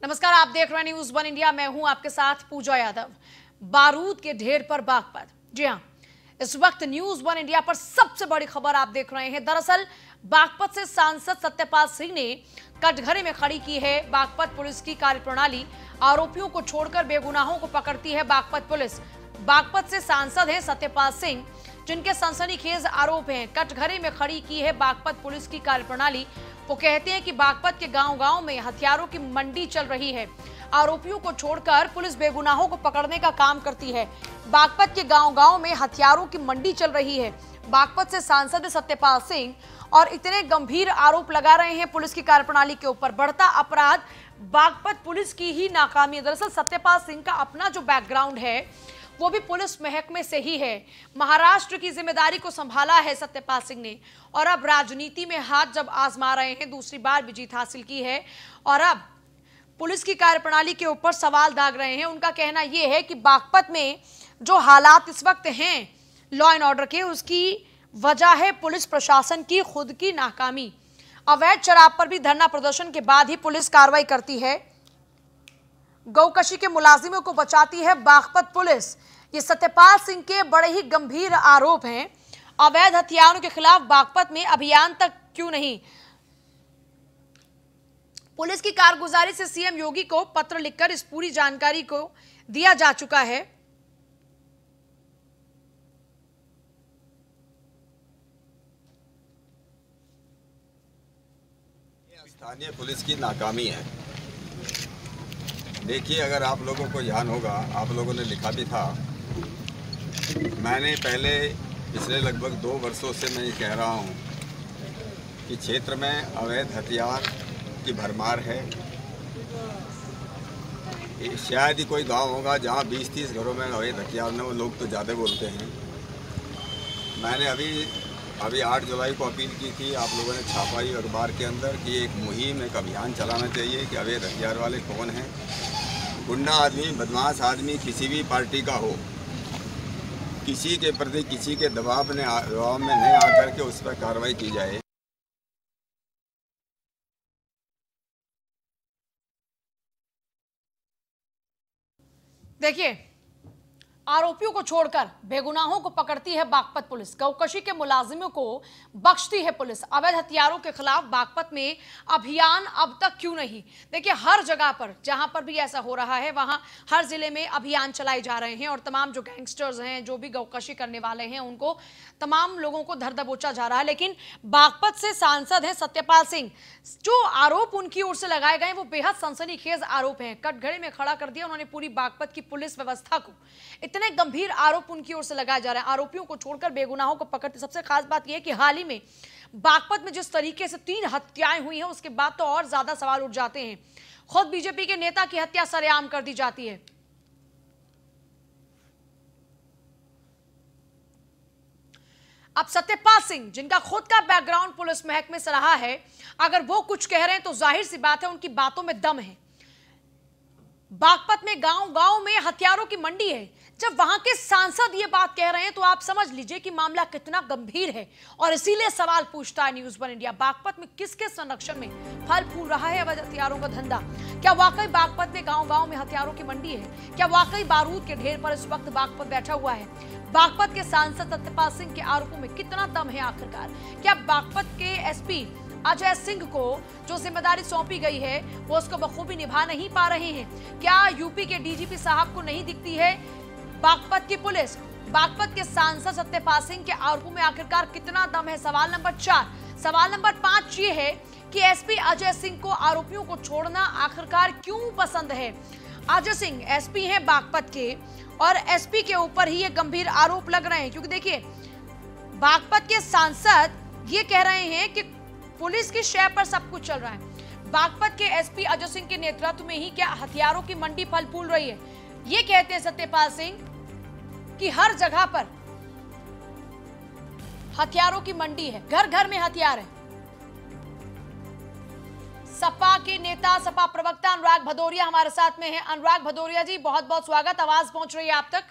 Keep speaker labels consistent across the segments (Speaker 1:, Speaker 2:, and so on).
Speaker 1: नमस्कार, आप देख रहे हैं न्यूज़ वन इंडिया। मैं हूं आपके साथ पूजा यादव। बारूद के ढेर पर बागपत। जी हां, इस वक्त न्यूज़ वन इंडिया पर सबसे बड़ी खबर आप देख रहे हैं। दरअसल बागपत से सांसद सत्यपाल सिंह ने कटघरे में खड़ी की है बागपत पुलिस की कार्यप्रणाली। आरोपियों को छोड़कर बेगुनाहों को पकड़ती है बागपत पुलिस। बागपत से सांसद हैं सत्यपाल सिंह, जिनके सनसनीखेज आरोप हैं। कटघरे में खड़ी की है बागपत पुलिस की कार्यप्रणाली। वो कहते हैं कि बागपत के गांव-गांव में हथियारों की मंडी चल रही है। आरोपियों को छोड़कर पुलिस बेगुनाहों को पकड़ने का काम करती है। बागपत के गांव-गांव में हथियारों की मंडी चल रही है। बागपत से सांसद सत्यपाल सिंह और इतने गंभीर आरोप लगा रहे हैं पुलिस की कार्यप्रणाली के ऊपर। बढ़ता अपराध बागपत पुलिस की ही नाकामी है। दरअसल सत्यपाल सिंह का अपना जो बैकग्राउंड है वो भी पुलिस महकमे से ही है। महाराष्ट्र की जिम्मेदारी को संभाला है सत्यपाल सिंह ने और अब राजनीति में हाथ जब आजमा रहे हैं, दूसरी बार भी जीत हासिल की है और अब पुलिस की कार्यप्रणाली के ऊपर सवाल दाग रहे हैं। उनका कहना यह है कि बागपत में जो हालात इस वक्त हैं लॉ एंड ऑर्डर के, उसकी वजह है पुलिस प्रशासन की खुद की नाकामी। अवैध शराब पर भी धरना प्रदर्शन के बाद ही पुलिस कार्रवाई करती है। गौकशी के मुलाजिमों को बचाती है बागपत पुलिस। ये सत्यपाल सिंह के बड़े ही गंभीर आरोप हैं। अवैध हथियारों के खिलाफ बागपत में अभियान तक क्यों नहीं? पुलिस की कारगुजारी से सीएम योगी को पत्र लिखकर इस पूरी जानकारी को दिया जा चुका है।
Speaker 2: स्थानीय पुलिस की नाकामी है। देखिए, अगर आप लोगों को ध्यान होगा, आप लोगों ने लिखा भी था। मैंने पहले पिछले लगभग 2 वर्षों से मैं ये कह रहा हूँ कि क्षेत्र में अवैध हथियार की भरमार है। शायद ही कोई गांव होगा जहाँ 20-30 घरों में अवैध हथियार न हो। लोग तो ज़्यादा बोलते हैं। मैंने अभी 8 जुलाई को अपील की थी आप लोगों ने छापाई अखबार के अंदर कि एक मुहिम, एक अभियान चलाना चाहिए कि अवैध हथियार वाले कौन हैं। गुंडा आदमी, बदमाश आदमी किसी भी पार्टी का हो, किसी के प्रति किसी के दबाव में नहीं आकर के उस पर कार्रवाई की जाए।
Speaker 1: देखिए, आरोपियों को छोड़कर बेगुनाहों को पकड़ती है बागपत पुलिस। गौकशी के मुलाजिमों को बख्शती है पुलिस। अवैध हथियारों के खिलाफ बागपत में अभियान अब तक क्यों नहीं? देखिए, हर जगह पर जहां पर भी ऐसा हो रहा है वहां हर जिले में अभियान चलाए जा रहे हैं और तमाम जो गैंगस्टर्स हैं, जो भी गौकशी करने वाले हैं, उनको तमाम लोगों को धर दबोचा जा रहा है। लेकिन बागपत से सांसद हैं सत्यपाल सिंह, जो आरोप उनकी ओर से लगाए गए वो बेहद सनसनीखेज आरोप हैं। कटघरे में खड़ा कर दिया उन्होंने पूरी बागपत की पुलिस व्यवस्था को। इतने गंभीर आरोप उनकी ओर से लगाए जा रहे हैं। आरोपियों को छोड़कर बेगुनाहों को पकड़ते। सबसे खास बात यह है कि हाल ही में बागपत में जिस तरीके से 3 हत्याएं हुई हैं, उसके बाद तो और ज्यादा सवाल उठ जाते हैं। खुद बीजेपी के नेता की हत्या सरेआम कर दी जाती है। अब सत्यपाल सिंह, जिनका खुद का बैकग्राउंड पुलिस महकमे से रहा है, अगर वो कुछ कह रहे हैं तो जाहिर सी बात है उनकी बातों में दम है। बागपत में गांव-गांव में हथियारों की मंडी है। जब वहां के सांसद ये बात कह रहे हैं तो आप समझ लीजिए कि मामला कितना गंभीर है। और इसीलिए सवाल पूछता है न्यूज़ वन इंडिया, बागपत में किसके संरक्षण में फल फूल रहा है अवैध हथियारों का धंधा? क्या वाकई बागपत में गांव-गांव में हथियारों की मंडी है? क्या वाकई बारूद के ढेर पर इस वक्त बागपत बैठा हुआ है? बागपत के सांसद सत्यपाल सिंह के आरोपों में कितना दम है आखिरकार? क्या बागपत के एसपी अजय सिंह को जो जिम्मेदारी सौंपी गई है वो उसको बखूबी निभा नहीं पा रहे हैं? क्या यूपी के डीजीपी साहब को नहीं दिखती है बागपत की पुलिस? बागपत के सांसद सत्यपाल सिंह के आरोपों में आखिरकार कितना दम है? सवाल नंबर 4। सवाल नंबर 5 ये है कि एसपी अजय सिंह को आरोपियों को छोड़ना आखिरकार क्यों पसंद है? अजय सिंह एसपी हैं बागपत के और एसपी के ऊपर ही ये गंभीर आरोप लग रहे हैं, क्योंकि देखिए, बागपत के सांसद ये कह रहे हैं कि पुलिस की शय पर सब कुछ चल रहा है। बागपत के एसपी अजय सिंह के नेतृत्व में ही क्या हथियारों की मंडी फल फूल रही है? ये कहते हैं सत्यपाल सिंह कि हर जगह पर हथियारों की मंडी है, घर घर में हथियार है। सपा के नेता, सपा प्रवक्ता अनुराग भदौरिया हमारे साथ में हैं। अनुराग भदौरिया जी, बहुत बहुत स्वागत। आवाज पहुंच रही है आप तक?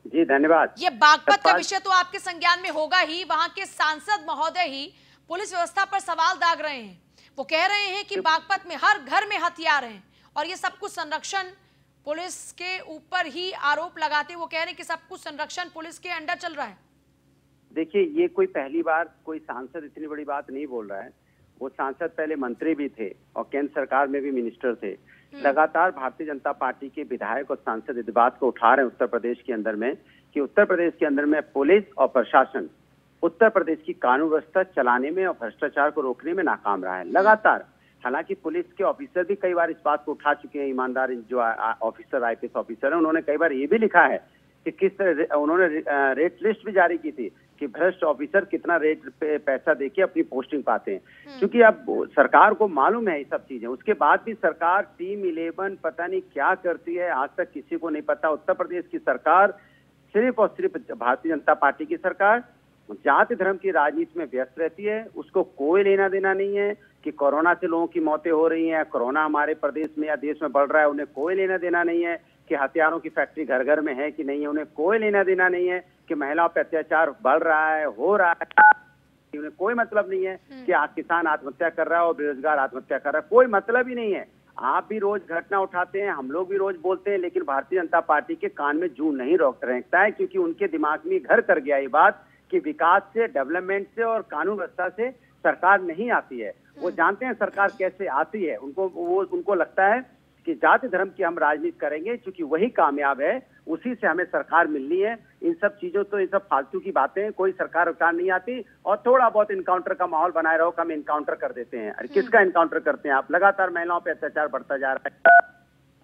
Speaker 3: जी धन्यवाद।
Speaker 1: ये बागपत का विषय तो आपके संज्ञान में होगा ही। वहां के सांसद महोदय ही पुलिस व्यवस्था पर सवाल दाग रहे हैं। वो कह रहे हैं कि बागपत में हर घर में हथियार हैं और ये सब कुछ संरक्षण पुलिस के ऊपर ही आरोप लगाते वो कह रहे हैं कि सब कुछ संरक्षण पुलिस के अंडर चल रहा है।
Speaker 3: देखिए, ये कोई पहली बार कोई सांसद इतनी बड़ी बात नहीं बोल रहा है। वो सांसद पहले मंत्री भी थे और केंद्र सरकार में भी मिनिस्टर थे। लगातार भारतीय जनता पार्टी के विधायक और सांसद इस बात को उठा रहे हैं उत्तर प्रदेश के अंदर में कि उत्तर प्रदेश के अंदर में पुलिस और प्रशासन उत्तर प्रदेश की कानून व्यवस्था चलाने में और भ्रष्टाचार को रोकने में नाकाम रहा है लगातार। हालांकि पुलिस के ऑफिसर भी कई बार इस बात को उठा चुके हैं। ईमानदार जो ऑफिसर आईपीएस ऑफिसर है, उन्होंने कई बार ये भी लिखा है कि किस तरह उन्होंने रेट लिस्ट भी जारी की थी कि भ्रष्ट ऑफिसर कितना रेट पे पैसा देके अपनी पोस्टिंग पाते हैं। क्योंकि अब सरकार को मालूम है ये सब चीजें, उसके बाद भी सरकार टीम 11 पता नहीं क्या करती है, आज तक किसी को नहीं पता। उत्तर प्रदेश की सरकार सिर्फ और सिर्फ भारतीय जनता पार्टी की सरकार जाति धर्म की राजनीति में व्यस्त रहती है। उसको कोई लेना देना नहीं है कि कोरोना से लोगों की मौतें हो रही हैं, कोरोना हमारे प्रदेश में या देश में बढ़ रहा है, उन्हें कोई लेना देना नहीं है कि हथियारों की फैक्ट्री घर घर में है कि नहीं है, उन्हें कोई लेना देना नहीं है कि महिलाओं पर अत्याचार बढ़ रहा है, हो रहा है, उन्हें कोई मतलब नहीं है कि आज किसान आत्महत्या कर रहा है और बेरोजगार आत्महत्या कर रहा है, कोई मतलब ही नहीं है। आप भी रोज घटना उठाते हैं, हम लोग भी रोज बोलते हैं, लेकिन भारतीय जनता पार्टी के कान में जूं नहीं रहता है, क्योंकि उनके दिमाग में घर कर गया ये बात कि विकास से, डेवलपमेंट से और कानून व्यवस्था से सरकार नहीं आती है। वो जानते हैं सरकार कैसे आती है। उनको लगता है कि जाति धर्म की हम राजनीति करेंगे, क्योंकि वही कामयाब है, उसी से हमें सरकार मिलनी है। इन सब चीजों तो इन सब फालतू की बातें, कोई सरकार नहीं आती और थोड़ा बहुत इनकाउंटर का माहौल बनाए रहो, कम इनकाउंटर कर देते हैं। अरे किसका इनकाउंटर करते हैं आप? लगातार महिलाओं पे अत्याचार बढ़ता जा रहा है,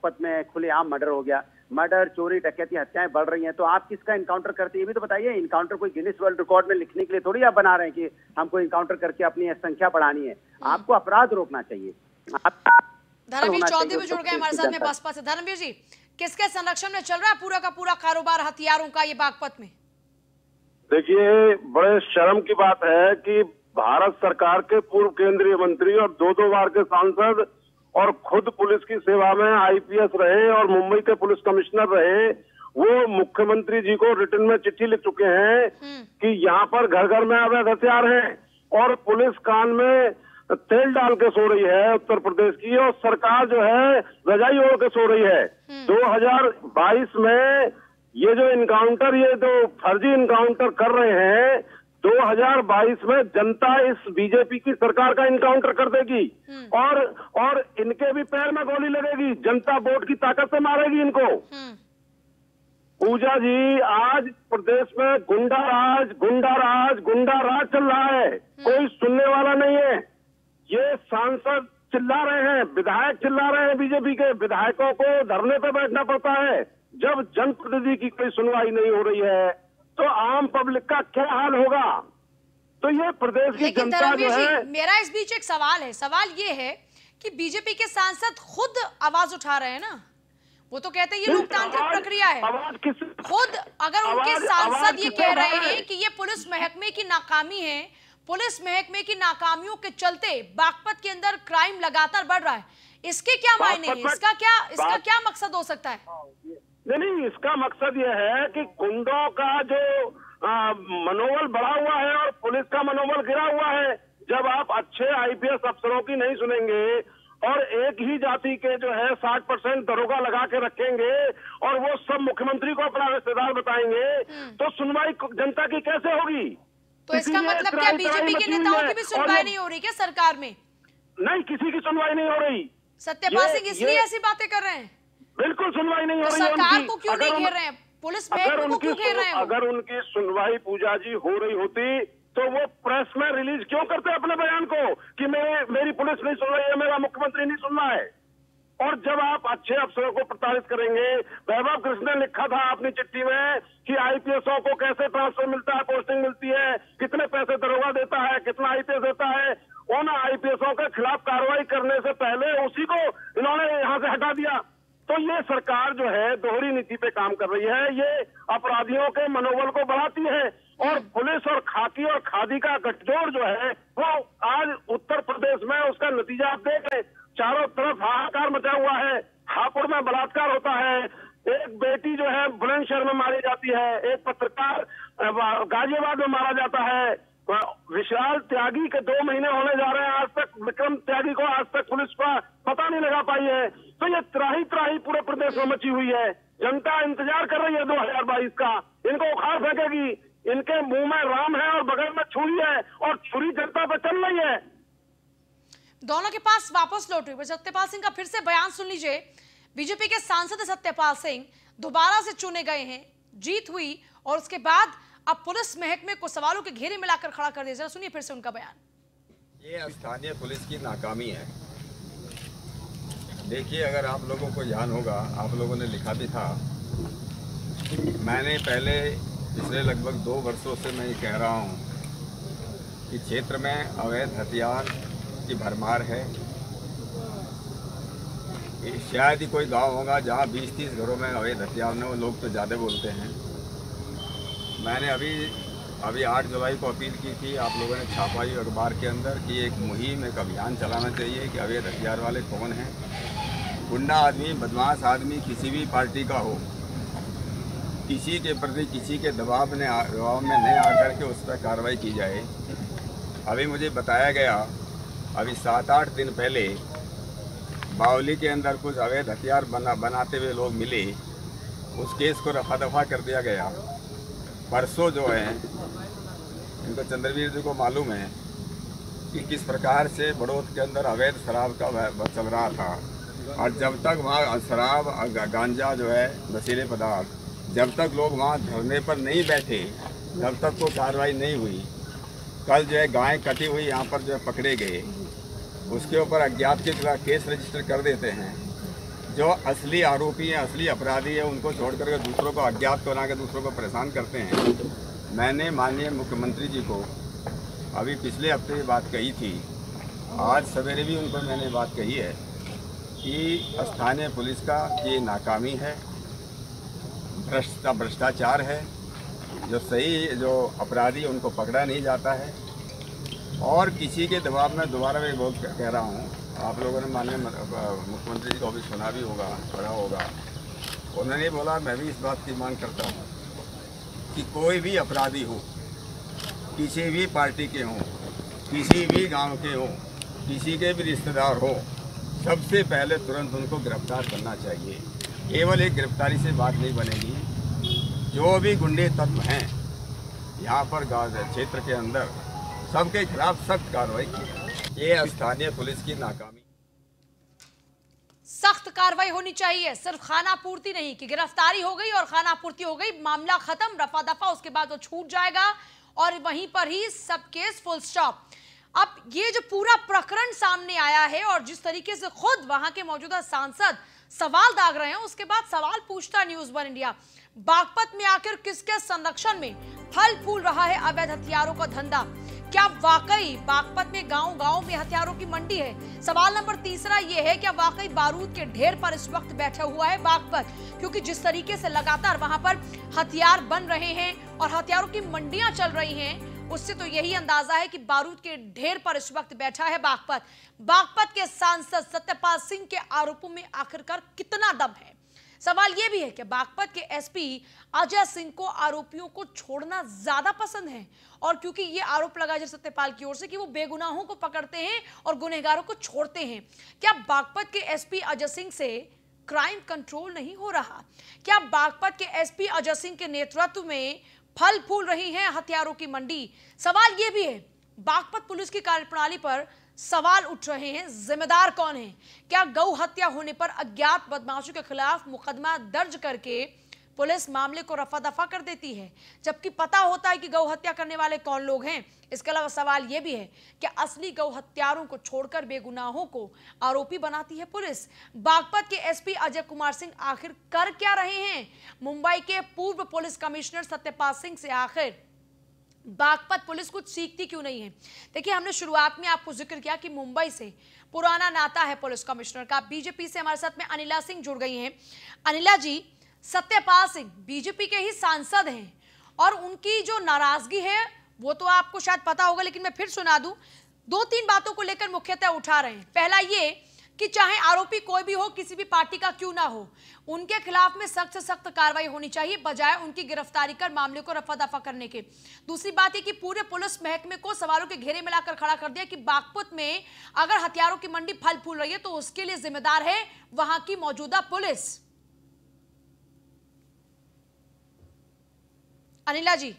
Speaker 3: पद में खुलेआम मर्डर हो गया, मर्डर, चोरी, डकैती, हत्याएं बढ़ रही हैं, तो आप किसका इनकाउंटर करते हैं ये भी तो बताइए। इनकाउंटर कोई गिनीज वर्ल्ड रिकॉर्ड में लिखने के लिए थोड़ी आप बना रहे हैं कि हमको इनकाउंटर करके अपनी संख्या बढ़ानी है। आपको अपराध रोकना चाहिए।
Speaker 1: धर्मवीर चौधरी भी जुड़ गए हमारे साथ में बसपा से। धर्मवीर जी, किसके संरक्षण में चल रहा है पूरा का पूरा कारोबार हथियारों का ये बागपत में?
Speaker 4: देखिए, बड़े शर्म की बात है कि भारत सरकार के पूर्व केंद्रीय मंत्री और 2-2 बार के सांसद और खुद पुलिस की सेवा में आईपीएस रहे और मुंबई के पुलिस कमिश्नर रहे, वो मुख्यमंत्री जी को रिटर्न में चिट्ठी लिख चुके हैं कि यहाँ पर घर घर में अवैध हथियार हैं और पुलिस कान में तेल डाल के सो रही है उत्तर प्रदेश की, और सरकार जो है रजाई ओढ़ के सो रही है। 2022 में ये जो इनकाउंटर, ये जो फर्जी इनकाउंटर कर रहे हैं, 2022 में जनता इस बीजेपी की सरकार का इनकाउंटर कर देगी और इनके भी पैर में गोली लगेगी। जनता वोट की ताकत से मारेगी इनको। पूजा जी, आज प्रदेश में गुंडा राज चल रहा है, कोई सुनने वाला नहीं है। ये सांसद चिल्ला रहे हैं, विधायक चिल्ला रहे हैं, बीजेपी के विधायकों को धरने पे बैठना पड़ता है जब जनप्रतिनिधि की कोई सुनवाई नहीं हो रही है, तो आम पब्लिक का क्या हाल होगा? तो ये प्रदेश की जनता जो है।
Speaker 1: मेरा इस बीच एक सवाल है, सवाल ये है कि बीजेपी के सांसद खुद आवाज उठा रहे हैं ना, वो तो कहते हैं ये लोकतांत्रिक प्रक्रिया है। खुद अगर उनके सांसद ये कह रहे हैं कि ये पुलिस महकमे की नाकामी है, पुलिस महकमे की नाकामियों के चलते बागपत के अंदर क्राइम लगातार बढ़ रहा है, इसके क्या मायने हैं? इसका क्या मकसद हो सकता है?
Speaker 4: नहीं, इसका मकसद यह है कि गुंडों का जो मनोबल बढ़ा हुआ है और पुलिस का मनोबल गिरा हुआ है। जब आप अच्छे आईपीएस अफसरों की नहीं सुनेंगे और एक ही जाति के जो है 60% दरोगा लगा के रखेंगे और वो सब मुख्यमंत्री को अपना रिश्तेदार बताएंगे, तो सुनवाई जनता की कैसे होगी?
Speaker 1: तो इसका मतलब क्या बीजेपी के नेताओं की भी सुनवाई नहीं हो रही क्या सरकार में?
Speaker 4: नहीं, किसी की सुनवाई नहीं हो रही।
Speaker 1: सत्यपाल सिंह इसलिए ऐसी बातें कर रहे हैं?
Speaker 4: बिल्कुल सुनवाई नहीं हो रही।
Speaker 1: सरकार को क्यों नहीं घेर रहे हैं? पुलिस महकमे को क्यों घेर रहे हैं?
Speaker 4: अगर उनकी सुनवाई पूजा जी हो रही होती तो वो प्रेस में रिलीज क्यों करते अपने बयान को कि मेरी पुलिस नहीं सुन रही है, मेरा मुख्यमंत्री नहीं सुन रहा है? और जब आप अच्छे अफसरों को प्रताड़ित करेंगे, वैभव कृष्ण ने लिखा था अपनी चिट्ठी में कि आईपीएसओ को कैसे ट्रांसफर मिलता है, पोस्टिंग मिलती है, कितने पैसे दरोगा देता है, कितना आईपीएस देता है। उन आईपीएसओ के खिलाफ कार्रवाई करने से पहले उसी को इन्होंने यहाँ से हटा दिया। तो ये सरकार जो है दोहरी नीति पे काम कर रही है, ये अपराधियों के मनोबल को बढ़ाती है और पुलिस और खाकी और खादी का गठजोड़ जो है वो आज उत्तर प्रदेश में उसका नतीजा आप देख रहे, चारों तरफ हाहाकार मचा हुआ है। हापुड़ में बलात्कार होता है, एक बेटी जो है बुलंदशहर में मारी जाती है, एक पत्रकार गाजियाबाद में मारा जाता है, विशाल त्यागी के 2 महीने होने जा रहे हैं, आज तक विक्रम त्यागी को आज तक पुलिस का पता नहीं लगा पाई है। तो ये त्राही त्राही पूरे प्रदेश में मची हुई है। जनता इंतजार कर रही है 2022 का, इनको उखाड़ फेंकेगी। इनके मुंह में राम है और बगल में छुरी है, और छुरी जनता पर चल रही है।
Speaker 1: दोनों के पास वापस लौट रही है। सत्यपाल सिंह का फिर से बयान सुन लीजिए। बीजेपी के सांसद सत्यपाल सिंह दोबारा से चुने गए हैं, जीत हुई और उसके बाद अब पुलिस महकमे को सवालों के घेरे में लाकर खड़ा कर दिया। जरा सुनिए फिर से उनका बयान।
Speaker 2: ये स्थानीय पुलिस की नाकामी है। देखिए, अगर आप लोगों को ध्यान होगा, आप लोगों ने लिखा भी था, मैंने पहले पिछले लगभग 2 वर्षों से मैं ये कह रहा हूँ कि क्षेत्र में अवैध हथियार की भरमार है। शायद ही कोई गांव होगा जहां 20-30 घरों में अवैध हथियार न हो। लोग तो ज़्यादा बोलते हैं। मैंने अभी 8 जुलाई को अपील की थी, आप लोगों ने छापाई अखबार के अंदर कि एक मुहिम, एक अभियान चलाना चाहिए कि अवैध हथियार वाले कौन हैं। गुंडा आदमी, बदमाश आदमी किसी भी पार्टी का हो, किसी के प्रति किसी के दबाव में नहीं आकर के उस पर कार्रवाई की जाए। अभी मुझे बताया गया, अभी 7-8 दिन पहले बावली के अंदर कुछ अवैध हथियार बनाते हुए लोग मिले, उस केस को रफा दफा कर दिया गया। परसों जो है, इनको चंद्रवीर जी को मालूम है कि किस प्रकार से बड़ौद के अंदर अवैध शराब का चल रहा था, और जब तक वहाँ शराब, गांजा जो है, नशीले पदार्थ, जब तक लोग वहाँ धरने पर नहीं बैठे तब तक कोई कार्रवाई नहीं हुई। कल जो है गाय कटी हुई यहाँ पर जो है पकड़े गए, उसके ऊपर अज्ञात के खिलाफ केस रजिस्टर कर देते हैं। जो असली आरोपी हैं, असली अपराधी हैं, उनको छोड़ करके दूसरों को अज्ञात बना के दूसरों को परेशान करते हैं। मैंने माननीय मुख्यमंत्री जी को अभी पिछले हफ्ते ये बात कही थी, आज सवेरे भी उनको मैंने बात कही है कि स्थानीय पुलिस का ये नाकामी है, भ्रष्टाचार है। जो अपराधी उनको पकड़ा नहीं जाता है, और किसी के दबाव में, दोबारा मैं बहुत कह रहा हूँ, आप लोगों ने माननीय मुख्यमंत्री जी को भी सुना भी होगा, पढ़ा होगा। उन्होंने बोला, मैं भी इस बात की मांग करता हूँ कि कोई भी अपराधी हो, किसी भी पार्टी के हों, किसी भी गांव के हों, किसी के भी रिश्तेदार हो, सबसे पहले तुरंत उनको गिरफ्तार करना चाहिए। केवल एक गिरफ्तारी से बात नहीं बनेगी। जो भी गुंडे तत्व हैं यहाँ पर क्षेत्र के अंदर, सबके खिलाफ सख्त कार्रवाई की। ये स्थानीय पुलिस की नाकामी।
Speaker 1: सख्त कार्रवाई होनी चाहिए, सिर्फ खाना पूर्ति नहीं कि गिरफ्तारी हो गई और खाना पूर्ति हो गई, मामला खत्म, रफा दफा, उसके बाद वो छूट जाएगा और वहीं पर ही सब केस फुल स्टॉप। अब ये जो पूरा प्रकरण सामने आया है और जिस तरीके से खुद वहां के मौजूदा सांसद सवाल दाग रहे हैं, उसके बाद सवाल पूछता न्यूज़ 1 इंडिया, बागपत में आखिर किसके संरक्षण में फल फूल रहा है अवैध हथियारों का धंधा? क्या वाकई बागपत में गांव-गांव में हथियारों की मंडी है? सवाल नंबर 3 ये है, क्या वाकई बारूद के ढेर पर इस वक्त बैठा हुआ है बागपत? क्योंकि जिस तरीके से लगातार वहां पर हथियार बन रहे हैं और हथियारों की मंडियां चल रही हैं, उससे तो यही अंदाजा है कि बारूद के ढेर पर इस वक्त बैठा है बागपत। बागपत के सांसद सत्यपाल सिंह के आरोपों में आखिरकार कितना दम है? सवाल यह भी है कि बागपत के एसपी अजय सिंह को आरोपियों को छोड़ना ज्यादा पसंद है, और क्योंकि ये आरोप लगा जा सत्यपाल की ओर से कि वो बेगुनाहों को पकड़ते हैं और गुनहगारों को छोड़ते हैं। क्या बागपत के एसपी अजय सिंह से क्राइम कंट्रोल नहीं हो रहा? क्या बागपत के एसपी अजय सिंह के नेतृत्व में फल फूल रही है हथियारों की मंडी? सवाल यह भी है, बागपत पुलिस की कार्यप्रणाली पर सवाल उठ रहे हैं, जिम्मेदार कौन है? क्या गौ हत्या होने पर अज्ञात बदमाशों के खिलाफ मुकदमा दर्ज करके पुलिस मामले को रफा दफा कर देती है, जबकि पता होता है कि गौ हत्या करने वाले कौन लोग हैं? इसके अलावा सवाल यह भी है कि असली गौ हत्यारों को छोड़कर बेगुनाहों को आरोपी बनाती है पुलिस। बागपत के एसपी अजय कुमार सिंह आखिर कर क्या रहे हैं? मुंबई के पूर्व पुलिस कमिश्नर सत्यपाल सिंह से आखिर बागपत पुलिस कुछ सीखती क्यों नहीं है? देखिए, हमने शुरुआत में आपको जिक्र किया कि मुंबई से पुराना नाता है पुलिस कमिश्नर का। बीजेपी से हमारे साथ में अनिला सिंह जुड़ गई हैं। अनिला जी, सत्यपाल सिंह बीजेपी के ही सांसद हैं और उनकी जो नाराजगी है वो तो आपको शायद पता होगा, लेकिन मैं फिर सुना दूं। 2-3 बातों को लेकर मुख्यतः उठा रहे हैं। पहला ये कि चाहे आरोपी कोई भी हो, किसी भी पार्टी का क्यों ना हो, उनके खिलाफ में सख्त से सख्त कार्रवाई होनी चाहिए, बजाय उनकी गिरफ्तारी कर मामले को रफा दफा करने के। दूसरी बात यह कि पूरे पुलिस महकमे को सवालों के घेरे में लाकर खड़ा कर दिया कि बागपत में अगर हथियारों की मंडी फल फूल रही है तो उसके लिए जिम्मेदार है वहां की मौजूदा पुलिस। अनिला जी,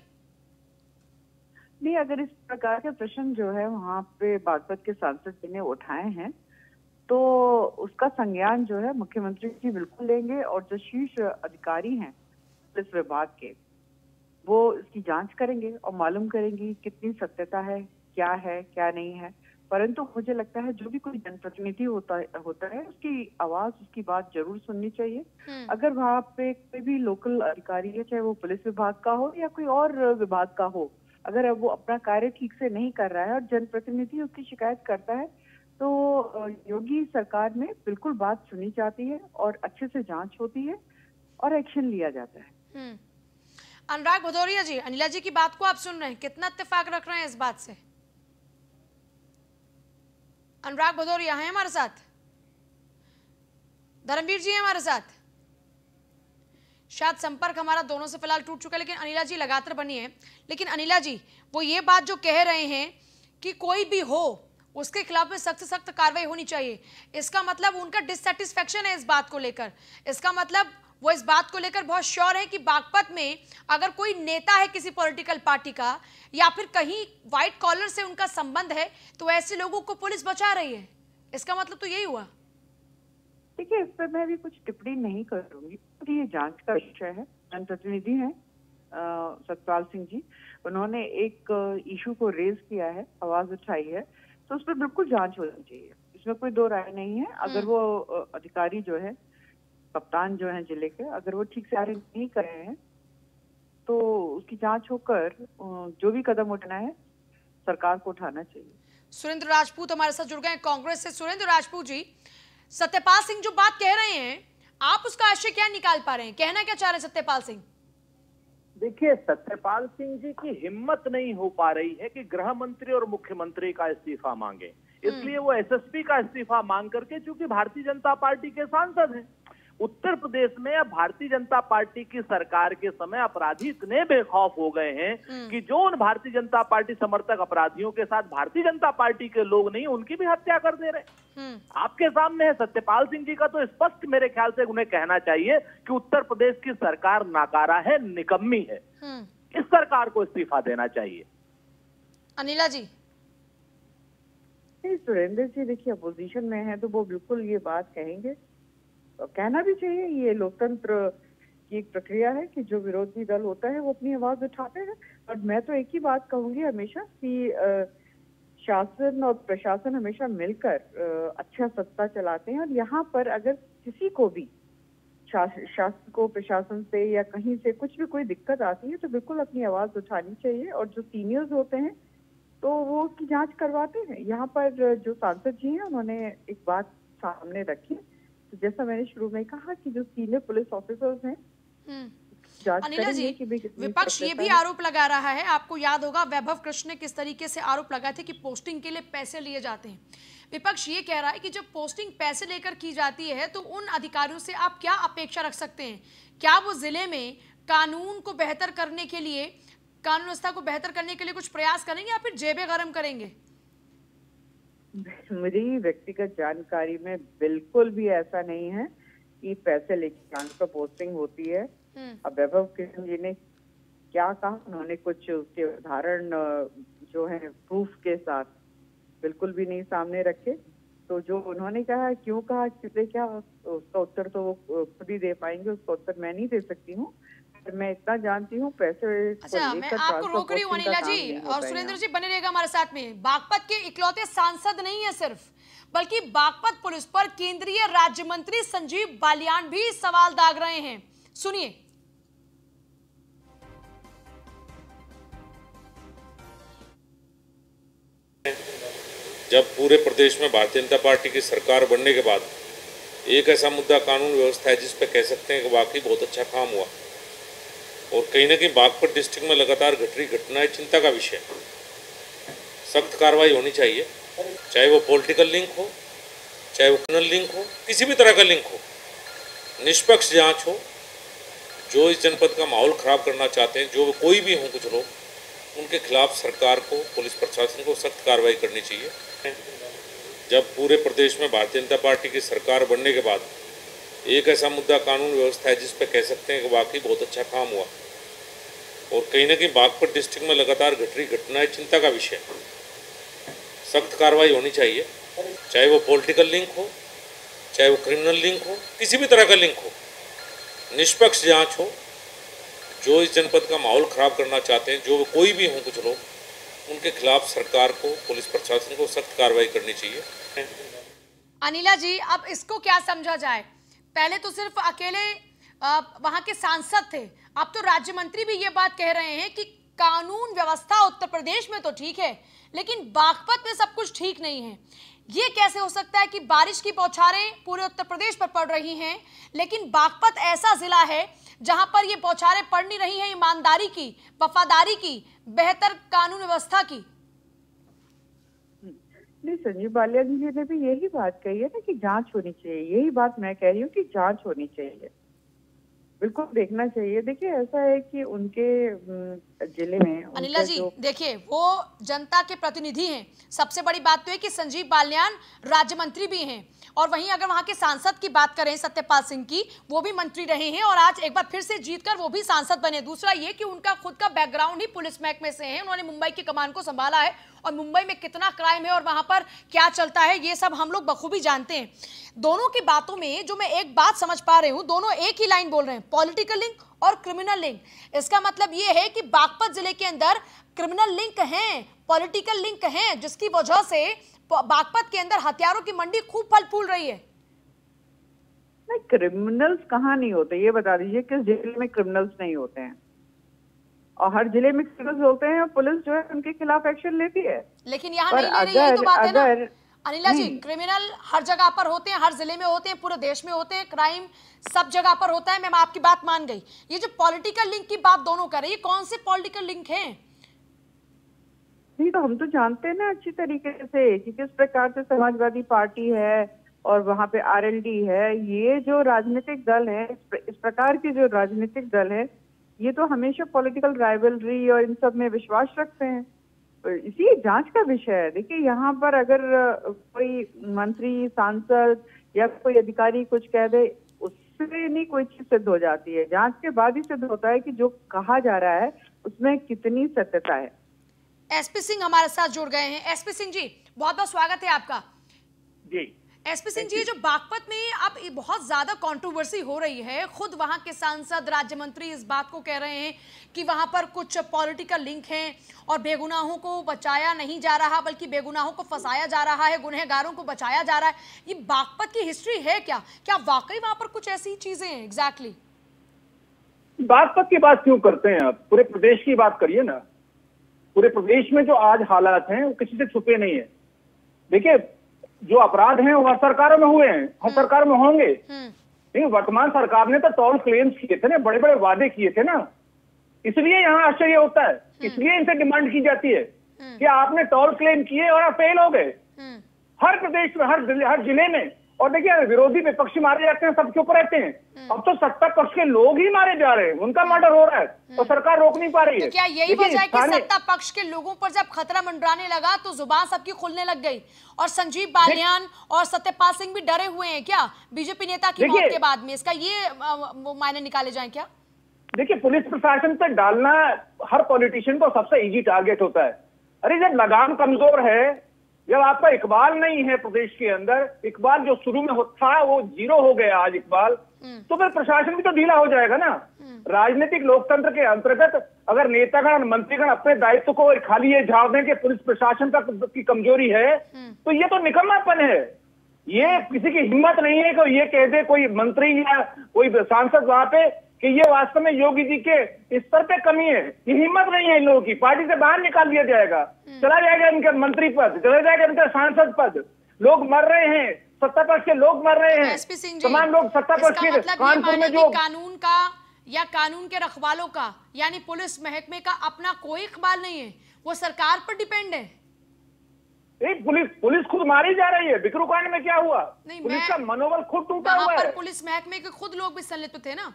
Speaker 5: नहीं, अगर इस प्रकार के प्रश्न जो है वहाँ पे बागपत के सांसद जी ने उठाए हैं तो उसका संज्ञान जो है मुख्यमंत्री जी बिल्कुल लेंगे, और जो शीर्ष अधिकारी हैं पुलिस विभाग के वो इसकी जांच करेंगे और मालूम करेंगे कितनी सत्यता है, क्या नहीं है। परंतु मुझे लगता है जो भी कोई जनप्रतिनिधि होता है उसकी आवाज, उसकी बात जरूर सुननी चाहिए। अगर वहाँ पे कोई भी लोकल अधिकारी है, चाहे वो पुलिस विभाग का हो या कोई और विभाग का हो, अगर वो अपना कार्य ठीक से नहीं कर रहा है और जनप्रतिनिधि उसकी शिकायत करता है तो योगी सरकार में बिल्कुल बात सुनी जाती है और अच्छे से जांच होती है और एक्शन लिया जाता है।
Speaker 1: अनुराग भदौरिया जी, अनिला जी की बात को आप सुन रहे हैं, कितना इत्तेफाक रख रहे हैं इस बात से? अनुराग भदौरिया हैं हमारे साथ, धर्मवीर जी हैं हमारे साथ। शायद संपर्क हमारा दोनों से फिलहाल टूट चुका है, लेकिन अनिला जी लगातार बनी है। लेकिन अनिला जी, वो ये बात जो कह रहे हैं कि कोई भी हो उसके खिलाफ में सख्त से सख्त कार्रवाई होनी चाहिए, इसका मतलब उनका डिससेटिस्फेक्शन है इस बात को लेकर। इसका मतलब वो इस बात को लेकर बहुत श्योर है कि बागपत में अगर कोई नेता है किसी पॉलिटिकल पार्टी का या फिर कहीं व्हाइट कॉलर से उनका संबंध है तो ऐसे लोगों को पुलिस बचा रही है। इसका मतलब तो यही हुआ।
Speaker 5: देखिए, इस पर मैं भी कुछ टिप्पणी नहीं करूंगी, ये जांच का विषय है। जनप्रतिनिधि हैं सतपाल सिंह जी, उन्होंने एक इशू को रेज किया है, आवाज उठाई है, तो उस पर बिल्कुल जांच होनी चाहिए, इसमें कोई दो राय नहीं है। अगर वो अधिकारी जो है, कप्तान जो है जिले के, अगर वो ठीक से कार्य नहीं कर रहे हैं तो उसकी जांच होकर जो भी कदम उठाना है सरकार को उठाना चाहिए।
Speaker 1: सुरेंद्र राजपूत हमारे साथ जुड़ गए हैं कांग्रेस से। सुरेंद्र राजपूत जी, सत्यपाल सिंह जो बात कह रहे हैं, आप उसका आशय क्या निकाल पा रहे हैं? कहना क्या चाह रहे हैं सत्यपाल सिंह?
Speaker 6: देखिए, सत्यपाल सिंह जी की हिम्मत नहीं हो पा रही है कि गृह मंत्री और मुख्यमंत्री का इस्तीफा मांगे, इसलिए वो एसएसपी का इस्तीफा मांग करके, चूंकि भारतीय जनता पार्टी के सांसद हैं, उत्तर प्रदेश में अब भारतीय जनता पार्टी की सरकार के समय अपराधी इतने बेखौफ हो गए हैं कि जो उन भारतीय जनता पार्टी समर्थक अपराधियों के साथ भारतीय जनता पार्टी के लोग नहीं, उनकी भी हत्या कर दे रहे। आपके सामने है। सत्यपाल सिंह जी का तो स्पष्ट मेरे ख्याल से उन्हें कहना चाहिए कि उत्तर प्रदेश की सरकार नाकारा है, निकम्मी है, इस सरकार को इस्तीफा देना चाहिए।
Speaker 1: अनिला जी,
Speaker 5: सुरेंद्र जी, देखिए अपोजिशन में है तो वो बिल्कुल ये बात कहेंगे, कहना भी चाहिए। ये लोकतंत्र की एक प्रक्रिया है कि जो विरोधी दल होता है वो अपनी आवाज उठाते हैं। और मैं तो एक ही बात कहूंगी हमेशा कि शासन और प्रशासन हमेशा मिलकर अच्छा सत्ता चलाते हैं, और यहाँ पर अगर किसी को भी शासन को प्रशासन से या कहीं से कुछ भी कोई दिक्कत आती है तो बिल्कुल अपनी आवाज उठानी चाहिए, और जो सीनियर्स होते हैं तो वो उसकी जांच करवाते हैं। यहाँ पर जो सांसद जी हैं उन्होंने एक बात सामने रखी, तो जैसा मैंने शुरू में कहा कि जो सीनियर पुलिस ऑफिसर्स हैं,
Speaker 1: अनिला जी, विपक्ष ये भी आरोप लगा रहा है, आपको याद होगा वैभव कृष्ण ने किस तरीके से आरोप लगाए थे कि पोस्टिंग के लिए पैसे लिए जाते हैं। विपक्ष ये कह रहा है कि जब पोस्टिंग पैसे लेकर की जाती है तो उन अधिकारियों से आप क्या अपेक्षा रख सकते हैं? क्या वो जिले में कानून को बेहतर करने के लिए, कानून व्यवस्था को बेहतर करने के लिए कुछ प्रयास करेंगे या फिर जेबें गरम करेंगे?
Speaker 5: मेरी व्यक्तिगत जानकारी में बिल्कुल भी ऐसा नहीं है कि पैसे लेके ट्रांसफर पोस्टिंग होती है। अब वैभव कृष्ण जी ने क्या कहा, उन्होंने कुछ उसके उदाहरण जो है प्रूफ के साथ बिल्कुल भी नहीं सामने रखे। तो जो उन्होंने कहा, क्यों कहा, किसे क्या, उसका उत्तर तो वो खुद ही दे पाएंगे, उसका उत्तर मैं नहीं दे सकती हूँ। मैं इतना जानती हूँ पैसे
Speaker 1: अच्छा, मैं आपको रोक रही हूँ अनिला जी, और सुरेंद्र जी बने रहेगा हमारे साथ में। बागपत के इकलौते सांसद नहीं है सिर्फ, बल्कि बागपत पुलिस पर केंद्रीय राज्य मंत्री संजीव बालियान भी सवाल दाग रहे हैं। सुनिए।
Speaker 7: जब पूरे प्रदेश में भारतीय जनता पार्टी की सरकार बनने के बाद एक ऐसा मुद्दा कानून व्यवस्था है जिस पे कह सकते हैं कि वाकई बहुत अच्छा काम हुआ, और कहीं ना कहीं बागपत डिस्ट्रिक्ट में लगातार घट रही घटनाएं चिंता का विषय, सख्त कार्रवाई होनी चाहिए, चाहे वो पॉलिटिकल लिंक हो चाहे वो क्रिमिनल लिंक हो, किसी भी तरह का लिंक हो, निष्पक्ष जांच हो। जो इस जनपद का माहौल खराब करना चाहते हैं, जो कोई भी हों कुछ लोग, उनके खिलाफ सरकार को, पुलिस प्रशासन को सख्त कार्रवाई करनी चाहिए। जब पूरे प्रदेश में भारतीय जनता पार्टी की सरकार बनने के बाद एक ऐसा मुद्दा कानून व्यवस्था है जिस पे कह सकते हैं कि वाकई बहुत अच्छा काम हुआ, और कहीं ना कहीं बागपत डिस्ट्रिक्ट में लगातार घट रही घटनाएं चिंता का विषय। सख्त कार्रवाई होनी चाहिए, चाहे वो पॉलिटिकल लिंक हो, चाहे वो क्रिमिनल लिंक हो, किसी भी तरह का लिंक हो, निष्पक्ष जांच हो। जो इस जनपद का माहौल खराब करना चाहते हैं, जो कोई भी हों कुछ लोग, उनके खिलाफ सरकार को, पुलिस प्रशासन को सख्त कार्रवाई करनी चाहिए।
Speaker 1: अनिला जी, अब इसको क्या समझा जाए? पहले तो सिर्फ अकेले वहां के सांसद थे, अब तो राज्य मंत्री भी ये बात कह रहे हैं कि कानून व्यवस्था उत्तर प्रदेश में तो ठीक है, लेकिन बागपत में सब कुछ ठीक नहीं है। ये कैसे हो सकता है कि बारिश की बौछारें पूरे उत्तर प्रदेश पर पड़ रही हैं, लेकिन बागपत ऐसा जिला है जहां पर ये बौछारें पड़ नहीं रही हैं ईमानदारी की, वफादारी की, बेहतर कानून व्यवस्था की?
Speaker 5: नहीं, संजीव बालियान जी ने भी यही बात कही है ना कि जांच होनी चाहिए। यही बात मैं कह रही हूँ कि जांच होनी चाहिए, बिल्कुल देखना चाहिए। देखिए, ऐसा है कि उनके जिले में
Speaker 1: अनिला जी देखिए, वो जनता के प्रतिनिधि हैं। सबसे बड़ी बात तो है कि संजीव बालियान राज्य मंत्री भी हैं, और वहीं अगर वहां के सांसद की बात करें सत्यपाल सिंह की, वो भी मंत्री रहे हैं और आज एक बार फिर से जीतकर वो भी सांसद बने। दूसरा ये कि उनका खुद का बैकग्राउंड ही पुलिस महकमे से है, उन्होंने मुंबई की कमान को संभाला है, और मुंबई में कितना क्राइम है और वहां पर क्या चलता है ये सब हम लोग बखूबी जानते हैं। दोनों की बातों में जो मैं एक बात समझ पा रही हूं, दोनों एक ही लाइन बोल रहे हैं, पॉलिटिकल लिंक और क्रिमिनल लिंक। इसका मतलब ये है कि बागपत जिले के अंदर क्रिमिनल लिंक हैं, पॉलिटिकल लिंक हैं, जिसकी वजह से बागपत के अंदर हथियारों की मंडी खूब फल फूल रही है।
Speaker 5: नहीं, क्रिमिनल्स कहाँ नहीं होते, ये बता दीजिए किस जिले में क्रिमिनल्स नहीं होते हैं? और हर जिले में क्रिमिनल्स होते हैं और पुलिस जो है उनके खिलाफ एक्शन लेती है।
Speaker 1: लेकिन यहाँ नहीं ले रही, यही तो बात है ना अनिला जी। क्रिमिनल हर जगह पर होते हैं, हर जिले में होते हैं, पूरे देश में होते हैं, क्राइम सब जगह पर होता है। मैं आपकी बात मान गई। ये जो पॉलिटिकल लिंक की बात दोनों कर रहे हैं, ये कौन से पॉलिटिकल लिंक हैं?
Speaker 5: नहीं, तो हम तो जानते हैं ना अच्छी तरीके से कि किस प्रकार से समाजवादी पार्टी है और वहाँ पे आरएलडी है। ये जो राजनीतिक दल है, इस प्रकार के जो राजनीतिक दल है, ये तो हमेशा पॉलिटिकल राइवलरी और इन सब में विश्वास रखते हैं। इसी जांच का विषय है। देखिए, यहाँ पर अगर कोई मंत्री, सांसद या कोई अधिकारी कुछ कह दे, उससे नहीं कोई चीज सिद्ध हो जाती है। जांच के बाद ही सिद्ध होता है कि जो कहा जा रहा है उसमें कितनी सत्यता है।
Speaker 1: एसपी सिंह हमारे साथ जुड़ गए हैं। एसपी सिंह जी, बहुत बहुत स्वागत है आपका।
Speaker 6: जी
Speaker 1: एसपी सिंह जी, जो बागपत में अब बहुत ज्यादा कंट्रोवर्सी हो रही है, खुद वहां के सांसद, राज्य मंत्री इस बात को कह रहे हैं कि वहां पर कुछ पॉलिटिकल लिंक हैं और बेगुनाहों को बचाया नहीं जा रहा, बल्कि बेगुनाहों को फंसाया जा रहा है, गुनहगारों को बचाया जा रहा है। ये बागपत की हिस्ट्री है क्या? क्या वाकई वहां पर कुछ ऐसी चीजें हैं? एग्जैक्टली
Speaker 6: बागपत की बात क्यों करते हैं आप? पूरे प्रदेश की बात करिए ना। पूरे प्रदेश में जो आज हालात हैं वो किसी से छुपे नहीं है। देखिए, जो अपराध हैं वो हर सरकारों में हुए हैं, हर सरकार में होंगे। नहीं, वर्तमान सरकार ने तो टोल क्लेम्स किए थे ना, बड़े बड़े वादे किए थे ना, इसलिए यहाँ आश्चर्य होता है। इसलिए इनसे डिमांड की जाती है कि आपने टोल क्लेम किए और आप फेल हो गए। हर प्रदेश में, हर जिले में। और देखिए, विरोधी विपक्षी मारे जाते हैं, सब चुप रहते हैं। अब तो सत्ता पक्ष के लोग ही मारे जा रहे हैं, उनका मर्डर हो रहा है, तो सरकार रोक नहीं पा रही है।
Speaker 1: तो क्या यही वजह है कि सत्ता पक्ष के लोगों पर जब खतरा मंडराने लगा तो जुबान सबकी खुलने लग गई? और संजीव बालियान और सत्यपाल सिंह भी डरे हुए हैं क्या बीजेपी नेता की मौत के बाद में? इसका ये मायने निकाले जाए क्या?
Speaker 6: देखिए, पुलिस प्रशासन पर डालना हर पॉलिटिशियन को सबसे इजी टारगेट होता है। अरे, जब लगाम कमजोर है, जब आपका इकबाल नहीं है प्रदेश के अंदर, इकबाल जो शुरू में था वो जीरो हो गया आज इकबाल, तो फिर प्रशासन भी तो ढीला हो जाएगा ना। राजनीतिक लोकतंत्र के अंतर्गत अगर नेतागण, मंत्रीगण अपने दायित्व को खाली ये झाड़ दें कि पुलिस प्रशासन की कमजोरी है, तो ये तो निकम्मापन है। ये किसी की हिम्मत नहीं है कि ये कह दे कोई मंत्री या कोई सांसद वहां पे कि ये वास्तव में योगी जी के स्तर पे कमी है। ये हिम्मत नहीं है इन लोगों की। पार्टी से बाहर निकाल दिया जाएगा, चला जाएगा इनका मंत्री पद, चला जाएगा इनका सांसद पद। लोग मर रहे हैं, सत्ता पक्ष के लोग मर रहे हैं, तमाम लोग सत्ता पक्ष के। कानपुर में जो
Speaker 1: कानून का या कानून के रखवालों का यानी पुलिस महकमे का अपना कोई इकबाल नहीं है, वो सरकार पर डिपेंड है।
Speaker 6: पुलिस खुद मारी जा रही है। बिकरू कांड में क्या हुआ?
Speaker 1: नहीं,
Speaker 6: पुलिस का मनोबल खुद टूटा हुआ है।
Speaker 1: पुलिस महकमे के खुद लोग भी संलिप्त थे ना।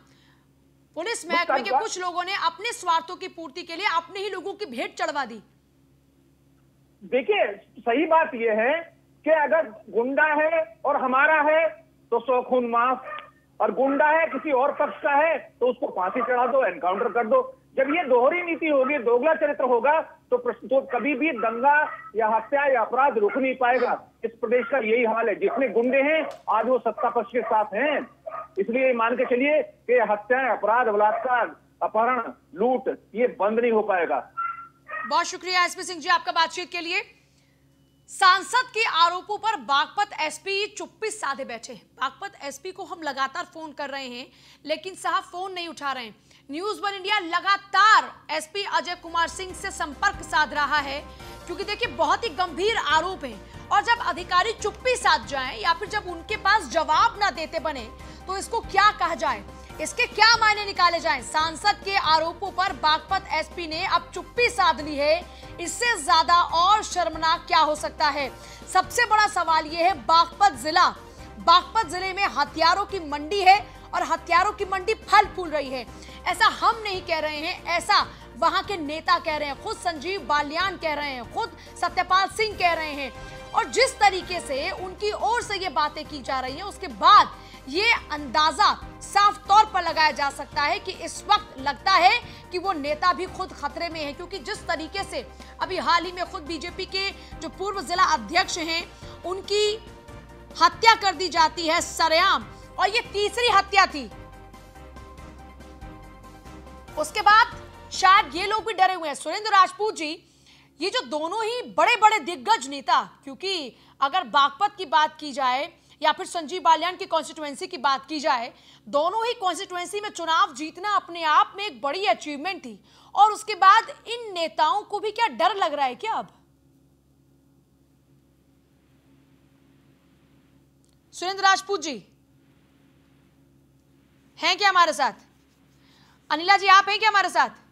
Speaker 1: पुलिस महकमे के कुछ लोगों ने अपने स्वार्थों की पूर्ति के लिए अपने ही लोगों की भेंट चढ़वा दी।
Speaker 6: देखिए, सही बात यह है कि अगर गुंडा है और हमारा है तो 100 खून माफ, और गुंडा है किसी और पक्ष का है तो उसको फांसी चढ़ा दो, एनकाउंटर कर दो। जब ये दोहरी नीति होगी, दोगला चरित्र होगा, तो कभी भी दंगा या हत्या या अपराध रुक नहीं पाएगा। इस प्रदेश का यही हाल है। जितने गुंडे हैं आज वो सत्ता पक्ष के साथ हैं, इसलिए मान के चलिए कि हत्याएं, अपराध, बलात्कार, अपहरण, लूट ये बंद नहीं हो पाएगा।
Speaker 1: बहुत शुक्रिया एसपी सिंह जी आपका बातचीत के लिए। सांसद के आरोपों पर बागपत एसपी चुप्पी साधे बैठे हैं। बागपत एसपी को हम लगातार फोन कर रहे हैं लेकिन साहब फोन नहीं उठा रहे हैं। न्यूज़ वन इंडिया लगातार एसपी अजय कुमार सिंह से संपर्क साध रहा है क्योंकि देखिए बहुत ही गंभीर आरोप हैं और जब अधिकारी चुप्पी साध जाएं या फिर जब उनके पास जवाब ना देते बने तो इसको क्या कहा जाए, इसके क्या मायने निकाले जाएं। सांसद के आरोपों पर बागपत एसपी ने अब चुप्पी साध ली है। इससे ज्यादा और शर्मनाक क्या हो सकता है? सबसे बड़ा सवाल यह है बागपत जिले में हथियारों की मंडी है और हथियारों की मंडी फल फूल रही है। ऐसा हम नहीं कह रहे हैं, ऐसा वहां के नेता कह रहे हैं, खुद संजीव बालियान कह रहे हैं, खुद सत्यपाल सिंह कह रहे हैं। और जिस तरीके से उनकी ओर से ये बातें की जा रही हैं उसके बाद ये अंदाजा साफ तौर पर लगाया जा सकता है कि इस वक्त लगता है कि वो नेता भी खुद खतरे में है क्योंकि जिस तरीके से अभी हाल ही में खुद बीजेपी के जो पूर्व जिला अध्यक्ष हैं उनकी हत्या कर दी जाती है सरेआम, और ये तीसरी हत्या थी। उसके बाद शायद ये लोग भी डरे हुए हैं। सुरेंद्र राजपूत जी, ये जो दोनों ही बड़े बड़े दिग्गज नेता, क्योंकि अगर बागपत की बात की जाए या फिर संजीव बालियान की कॉन्स्टिट्यूएंसी की बात की जाए, दोनों ही कॉन्स्टिट्यूएंसी में चुनाव जीतना अपने आप में एक बड़ी अचीवमेंट थी। और उसके बाद इन नेताओं को भी क्या डर लग रहा है क्या अब? सुरेंद्र राजपूत जी हैं क्या हमारे साथ? अनिला जी आप हैं क्या हमारे साथ?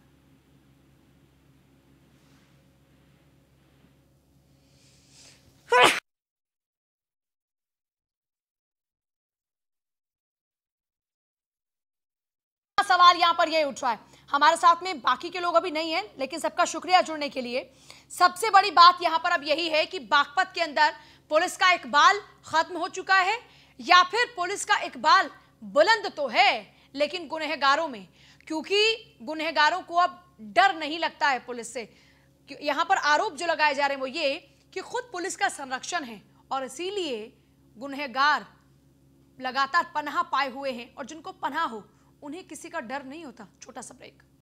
Speaker 1: सवाल यहां पर यह उठ रहा है। हमारे साथ में बाकी के लोग अभी नहीं हैं लेकिन सबका शुक्रिया जुड़ने के लिए। सबसे बड़ी बात यहां पर अब यही है कि बागपत के अंदर पुलिस का इकबाल खत्म हो चुका है या फिर पुलिस का इकबाल बुलंद तो है लेकिन गुनहगारों में, क्योंकि गुनहगारों को अब डर नहीं लगता है पुलिस से। यहां पर आरोप जो लगाए जा रहे हैं वो ये कि खुद पुलिस का संरक्षण है और इसीलिए गुनहगार लगातार पनाह पाए हुए हैं और जिनको पनाह हो उन्हें किसी का डर नहीं होता। छोटा सा ब्रेक।